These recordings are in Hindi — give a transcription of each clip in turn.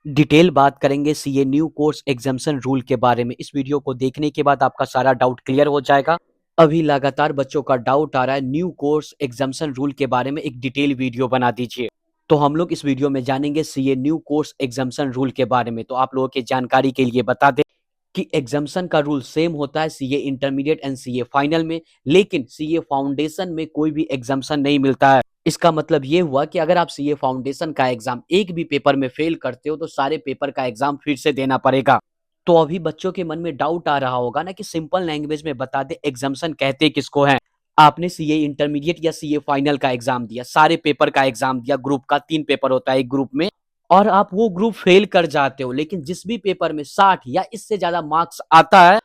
डिटेल बात करेंगे CA new course examination rule के बारे में। इस वीडियो को देखने के बाद आपका सारा डाउट क्लियर हो जाएगा। अभी लगातार बच्चों का डाउट आ रहा है न्यू कोर्स एग्जामिनेशन रूल के बारे में, एक डिटेल वीडियो बना दीजिए। तो हम लोग इस वीडियो में जानेंगे CA new course examination rule के बारे में। तो आप लोगों के जानकारी के लिए बता दें कि एग्जामिनेशन का रूल सेम होता है CA intermediate and CA final में, लेकिन सीए फाउंडेशन में कोई भी एग्जामिनेशन नहीं मिलता है। इसका मतलब ये हुआ कि अगर आप सीए फाउंडेशन का एग्जाम एक भी पेपर में फेल करते हो तो सारे पेपर का एग्जाम फिर से देना पड़ेगा। तो अभी बच्चों के मन में डाउट आ रहा होगा ना कि सिंपल लैंग्वेज में बता दे एग्जामिनेशन कहते किसको हैं। आपने सीए इंटरमीडिएट या सीए फाइनल का एग्जाम दिया, सारे पेपर का एग्जाम दिया, ग्रुप का 3 पेपर होता है एक ग्रुप में, और आप वो ग्रुप फेल कर जाते हो, लेकिन जिस भी पेपर में 60 या इससे ज्यादा मार्क्स आता है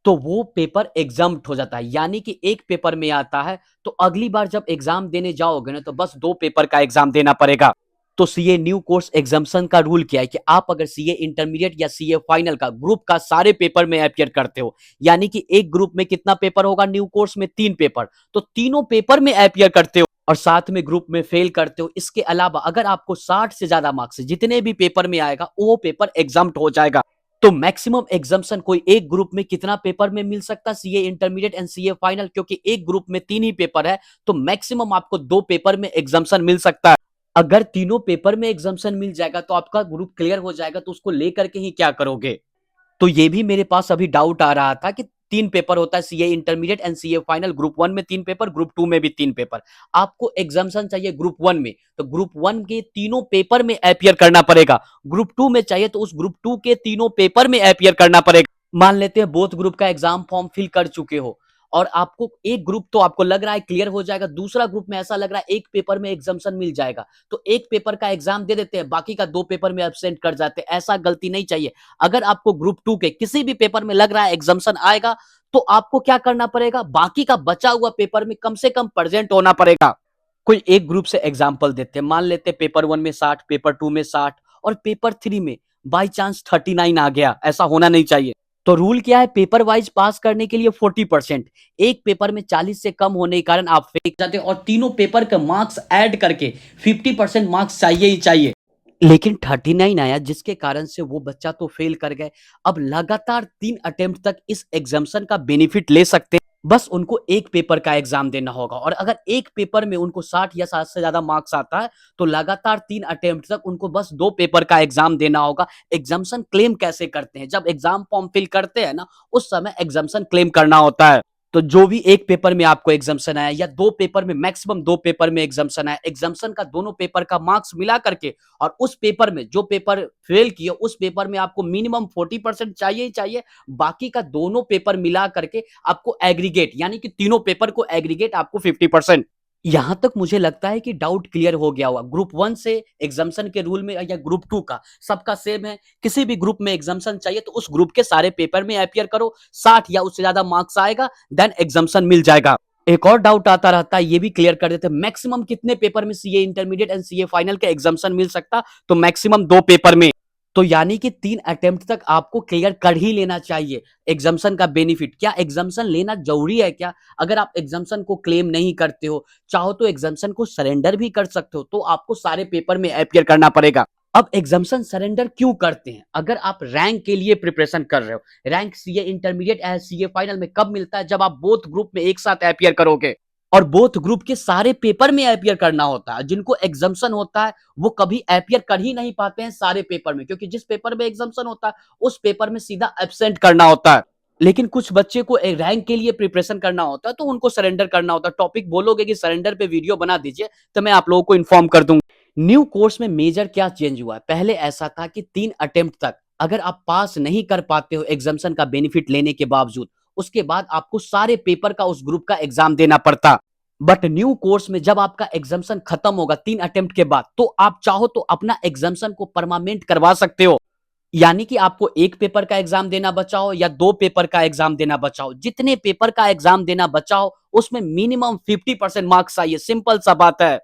तो वो पेपर एग्जम्प्ट हो जाता है। यानी कि एक पेपर में आता है तो अगली बार जब एग्जाम देने जाओगे ना तो बस 2 पेपर का एग्जाम देना पड़ेगा। तो सीए न्यू कोर्स एग्जामिनेशन का रूल क्या है कि आप अगर सीए इंटरमीडिएट या सीए फाइनल का ग्रुप का सारे पेपर में अपियर करते हो, यानी कि एक ग्रुप में कितना पेपर होगा, न्यू कोर्स में 3 पेपर, तो तीनों पेपर में अपियर करते हो और साथ में ग्रुप में फेल करते हो। इसके अलावा अगर आपको 60 से ज्यादा मार्क्स जितने भी पेपर में आएगा वो पेपर एग्जाम्प्ट हो जाएगा। तो मैक्सिमम एग्जाम्पशन कोई एक ग्रुप में कितना पेपर में मिल सकता है, CA intermediate and CA final, क्योंकि एक ग्रुप में 3 ही पेपर है तो मैक्सिमम आपको 2 पेपर में एग्जाम्पशन मिल सकता है। अगर तीनों पेपर में एग्जाम्पशन मिल जाएगा तो आपका ग्रुप क्लियर हो जाएगा, तो उसको लेकर के ही क्या करोगे। तो ये भी मेरे पास अभी डाउट आ रहा था कि 3 पेपर होता है CA intermediate and CA final, group 1 में 3 पेपर, ग्रुप 2 में भी 3 पेपर। आपको एग्जाम्पशन चाहिए ग्रुप 1 में तो ग्रुप 1 के तीनों पेपर में अपियर करना पड़ेगा। ग्रुप 2 में चाहिए तो उस ग्रुप 2 के तीनों पेपर में अपियर करना पड़ेगा। मान लेते हैं बोथ ग्रुप का एग्जाम फॉर्म फिल कर चुके हो और आपको एक ग्रुप तो आपको लग रहा है क्लियर हो जाएगा, दूसरा ग्रुप में ऐसा लग रहा है एक पेपर में एग्जाम्पशन मिल जाएगा, तो एक पेपर का एग्जाम दे देते हैं, बाकी का 2 पेपर में एब्सेंट कर जाते हैं। ऐसा गलती नहीं चाहिए। अगर आपको ग्रुप 2 के किसी भी पेपर में लग रहा है एग्जाम्पशन आएगा तो आपको क्या करना पड़ेगा, बाकी का बचा हुआ पेपर में कम से कम प्रेजेंट होना पड़ेगा। कोई एक ग्रुप से एग्जांपल देते हैं, मान लेते हैं पेपर 1 में 60, पेपर 2 में 60 और पेपर 3 में बाय चांस 39 आ गया। ऐसा होना नहीं चाहिए। तो रूल क्या है, पेपर वाइज पास करने के लिए 40%, एक पेपर में 40 से कम होने के कारण आप फेल जाते हैं और तीनों पेपर के मार्क्स ऐड करके 50% मार्क्स चाहिए ही चाहिए। लेकिन 39 आया जिसके कारण से वो बच्चा तो फेल कर गए। अब लगातार 3 अटेम्प्ट तक इस एग्जाम्शन का बेनिफिट ले सकते हैं। बस उनको एक पेपर का एग्जाम देना होगा और अगर एक पेपर में उनको 60 या 60 से ज्यादा मार्क्स आता है तो लगातार 3 अटेम्प्ट तक उनको बस 2 पेपर का एग्जाम देना होगा। एग्जाम्शन क्लेम कैसे करते हैं, जब एग्जाम फॉर्म फिल करते हैं ना उस समय एग्जाम्शन क्लेम करना होता है। तो जो भी एक पेपर में आपको एग्जाम्शन आया या 2 पेपर में, मैक्सिमम 2 पेपर में एग्जाम्शन आया, एग्जाम्शन का दोनों पेपर का मार्क्स मिला करके और उस पेपर में जो पेपर फेल किए उस पेपर में आपको मिनिमम 40% चाहिए ही चाहिए। बाकी का दोनों पेपर मिला करके आपको एग्रीगेट, यानी कि तीनों पेपर को एग्रीगेट आपको 50%। यहां तक मुझे लगता है कि डाउट क्लियर हो गया होगा। ग्रुप 1 से एग्जाम्शन के रूल में या ग्रुप 2 का सबका सेम है। किसी भी ग्रुप में एग्जाम्शन चाहिए तो उस ग्रुप के सारे पेपर में अपियर करो, 60 या उससे ज्यादा मार्क्स आएगा देन एग्जाम्शन मिल जाएगा। एक और डाउट आता रहता है, ये भी क्लियर कर देते हैं, मैक्सिमम कितने पेपर में CA intermediate and CA final का एग्जाम्शन मिल सकता, तो मैक्सिमम 2 पेपर में। तो यानी कि 3 अटेम्प्ट तक आपको क्लियर कर ही लेना चाहिए। एग्जाम्शन का बेनिफिट क्या, एग्जाम्शन लेना जरूरी है क्या? अगर आप एग्जाम्शन को क्लेम नहीं करते हो, चाहो तो एग्जाम्शन को सरेंडर भी कर सकते हो, तो आपको सारे पेपर में अपियर करना पड़ेगा। अब एग्जाम्शन सरेंडर क्यों करते हैं? अगर आप रैंक के लिए प्रिपरेशन कर रहे हो, रैंक सीए इंटरमीडिएट या सीए फाइनल में कब मिलता है, जब आप बोथ ग्रुप में एक साथ अपियर करोगे और बोथ ग्रुप के सारे पेपर में अपियर करना होता है। जिनको एग्जाम्शन होता है वो कभी अपियर कर ही नहीं पाते हैं सारे पेपर में, क्योंकि जिस पेपर में एग्जाम्शन होता है उस पेपर में सीधा एब्सेंट करना होता है। लेकिन कुछ बच्चे को रैंक के लिए प्रिपरेशन करना होता है तो उनको सरेंडर करना होता है। टॉपिक बोलोगे कि सरेंडर पे वीडियो बना दीजिए तो मैं आप लोगों को इन्फॉर्म कर दूंगा। न्यू कोर्स में मेजर क्या चेंज हुआ है, पहले ऐसा था कि 3 अटेम्प्ट तक अगर आप पास नहीं कर पाते हो एग्जाम्शन का बेनिफिट लेने के बावजूद, उसके बाद आपको सारे पेपर का उस ग्रुप का एग्जाम देना पड़ता। बट न्यू कोर्स में जब आपका एग्जाम्शन खत्म होगा 3 अटेम्प्ट के बाद, तो आप चाहो तो अपना एग्जाम्शन को परमानेंट करवा सकते हो। यानी कि आपको एक पेपर का एग्जाम देना बचाओ या 2 पेपर का एग्जाम देना बचाओ, जितने पेपर का एग्जाम देना बचाओ उसमें मिनिमम 50% मार्क्स चाहिए। सिंपल सा बात है।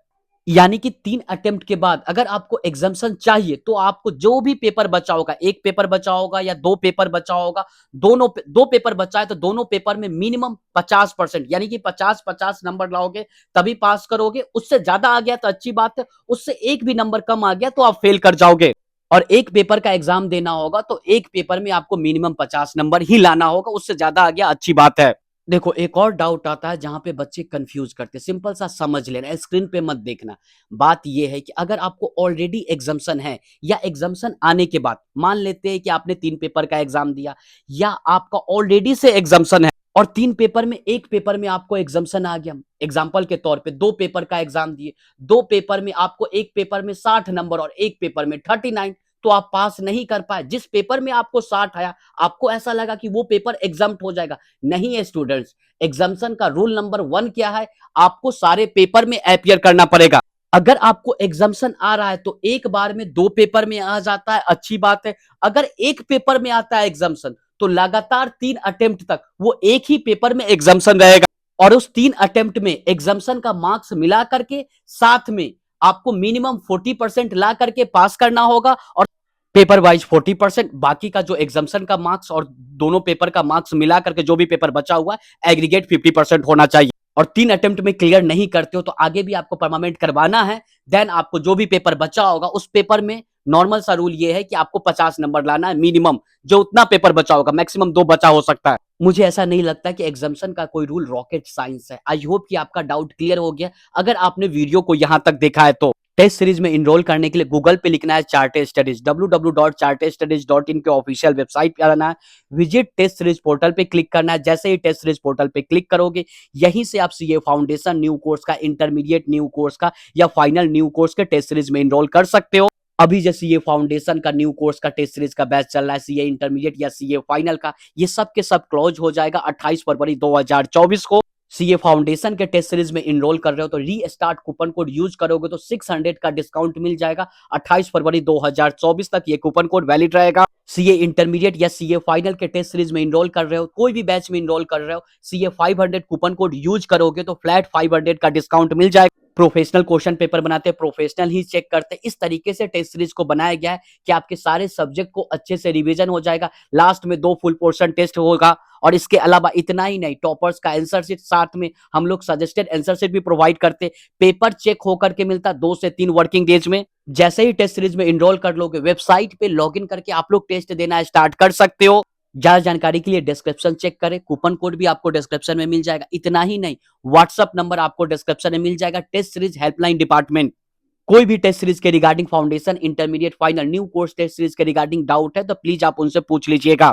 यानी कि 3 अटेम्प्ट के बाद अगर आपको एग्जाम्शन चाहिए तो आपको जो भी पेपर बचा होगा, एक पेपर बचा होगा या 2 पेपर बचा होगा, दोनों 2 पेपर बचा है तो दोनों पेपर में मिनिमम 50%, यानी कि 50-50 नंबर लाओगे तभी पास करोगे। उससे ज्यादा आ गया तो अच्छी बात है, उससे एक भी नंबर कम आ गया तो आप फेल कर जाओगे। और एक पेपर का एग्जाम देना होगा तो एक पेपर में आपको मिनिमम 50 नंबर ही लाना होगा, उससे ज्यादा आ गया अच्छी बात है। देखो एक और डाउट आता है जहां पे बच्चे कंफ्यूज करते हैं, सिंपल सा समझ लेना, स्क्रीन पे मत देखना। बात ये है कि अगर आपको ऑलरेडी एग्जाम्शन है या एग्जाम्शन आने के बाद, मान लेते हैं कि आपने 3 पेपर का एग्जाम दिया या आपका ऑलरेडी से एग्जाम्शन है और 3 पेपर में एक पेपर में आपको एग्जाम्शन आ गया, एग्जाम्पल के तौर पे 2 पेपर का एग्जाम दिए, 2 पेपर में आपको एक पेपर में 60 नंबर और एक पेपर में 39, तो आप पास नहीं कर पाए। जिस पेपर में आपको 60 आया आपको ऐसा लगा कि वो पेपर एग्जाम्प्ट हो जाएगा, नहीं है स्टूडेंट्स। एग्जाम्शन का रूल नंबर 1 क्या है, आपको सारे पेपर में अपियर करना पड़ेगा। अगर आपको एग्जाम्शन आ रहा है तो एक बार में 2 पेपर में आ जाता है, अच्छी बात है। अगर एक पेपर में आता है एग्जाम्शन तो लगातार 3 अटेम्प्ट तक वो एक ही पेपर में एग्जाम्शन रहेगा और उस 3 अटेम्प्ट में एग्जाम्शन का मार्क्स मिला करके साथ में आपको मिनिमम 40% ला करके पास करना होगा और पेपर वाइज 40%, बाकी का जो एग्जाम्शन का मार्क्स और दोनों पेपर का मार्क्स मिला करके जो भी पेपर बचा हुआ है एग्रीगेट 50% होना चाहिए। और 3 अटेम्प्ट में क्लियर नहीं करते हो तो आगे भी आपको परमानेंट करवाना है, देन आपको जो भी पेपर बचा होगा उस पेपर में नॉर्मल सा रूल ये है कि आपको 50 नंबर लाना है मिनिमम, जो उतना पेपर बचा होगा, मैक्सिमम 2 बचा हो सकता है। मुझे ऐसा नहीं लगता कि एग्जाम्शन का कोई रूल रॉकेट साइंस है। आई होप कि आपका डाउट क्लियर हो गया। अगर आपने वीडियो को यहां तक देखा है तो टेस्ट सीरीज में इनरोल करने के लिए गूगल पे लिखना है चार्टेड स्टडीज, www.chartedstudies.in के ऑफिशियल वेबसाइट पे आना है, विजिट टेस्ट सीरीज पोर्टल पे क्लिक करना है। जैसे ही टेस्ट सीरीज पोर्टल पे क्लिक करोगे यहीं से आप सीए फाउंडेशन न्यू कोर्स का, इंटरमीडिएट न्यू कोर्स का या फाइनल न्यू कोर्स के टेस्ट सीरीज में इनरोल कर सकते हो। अभी जैसे ये फाउंडेशन का न्यू कोर्स का टेस्ट सीरीज का बैच चल रहा है, सीए इंटरमीडिएट या सीए फाइनल का, ये सब के सब क्लोज हो जाएगा 28 फरवरी 2024 को। सीए फाउंडेशन के टेस्ट सीरीज में इनरोल कर रहे हो तो री स्टार्ट कूपन कोड यूज करोगे तो 600 का डिस्काउंट मिल जाएगा। 28 फरवरी 2024 तक ये कूपन कोड वैलिड रहेगा। सीए इंटरमीडिएट या सीए फाइनल के टेस्ट सीरीज में इनरोल कर रहे हो, कोई भी बैच में इनरोल कर रहे हो, सीए 500 कूपन कोड यूज करोगे तो फ्लैट 500 का डिस्काउंट मिल जाएगा। प्रोफेशनल क्वेश्चन पेपर बनाते हैं, प्रोफेशनल ही चेक करते हैं, इस तरीके से टेस्ट सीरीज को बनाया गया है कि आपके सारे सब्जेक्ट को अच्छे से रिवीजन हो जाएगा। लास्ट में 2 फुल पोर्शन टेस्ट होगा और इसके अलावा इतना ही नहीं, टॉपर्स का आंसर शीट साथ में हम लोग सजेस्टेड आंसर शीट भी प्रोवाइड करते। पेपर चेक होकर के मिलता 2 से 3 वर्किंग डेज में। जैसे ही टेस्ट सीरीज में इनरोल कर लोगे वेबसाइट पे लॉगिन करके आप लोग टेस्ट देना स्टार्ट कर सकते हो। ज्यादा जानकारी के लिए डिस्क्रिप्शन चेक करें, कूपन कोड भी आपको डिस्क्रिप्शन में मिल जाएगा। इतना ही नहीं, व्हाट्सअप नंबर आपको डिस्क्रिप्शन में मिल जाएगा, टेस्ट सीरीज हेल्पलाइन डिपार्टमेंट। कोई भी टेस्ट सीरीज के regarding foundation, intermediate, final, new course test series के रिगार्डिंग डाउट है तो प्लीज आप उनसे पूछ लीजिएगा।